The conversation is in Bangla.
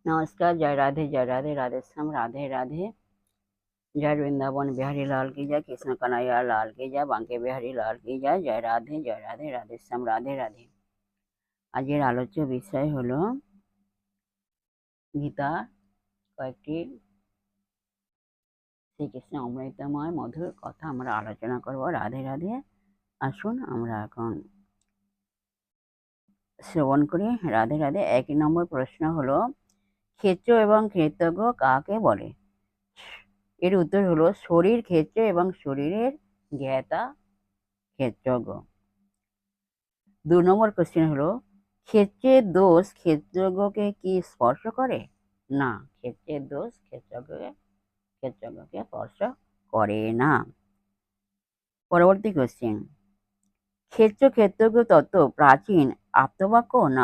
नमस्कार, जय राधे, राधे श्याम, राधे राधे। जय वृंदावन बिहारी लाल की जय, कृष्ण कन्हैया लाल की जय, बांके बिहारी लाल की जय। जय राधे, राधे श्याम, राधे राधे। আজকের আলোচ্য বিষয় হলো গীতা কয়েকটি শ্রীকৃষ্ণ অমৃতময় মধুর কথা আমরা আলোচনা করব। রাধে রাধে। আসুন আমরা এখন শ্রবণ করি। রাধে রাধে। 1 নম্বর প্রশ্ন হলো, ক্ষেত্র এবং ক্ষেত্রজ্ঞ কাকে বলে? এর উত্তর হলো শরীর ক্ষেত্র এবং শরীরের জ্ঞাতা ক্ষেত্রজ্ঞ। 2 নম্বর কোশ্চেন হলো, ক্ষেত্রের দোষ ক্ষেত্রজ্ঞকে কি স্পর্শ করে? না, ক্ষেত্রের দোষ ক্ষেত্রজ্ঞকে স্পর্শ করে না। পরবর্তী কোশ্চেন, ক্ষেত্রজ্ঞ তত্ত্ব প্রাচীন আপ্তবাক্য না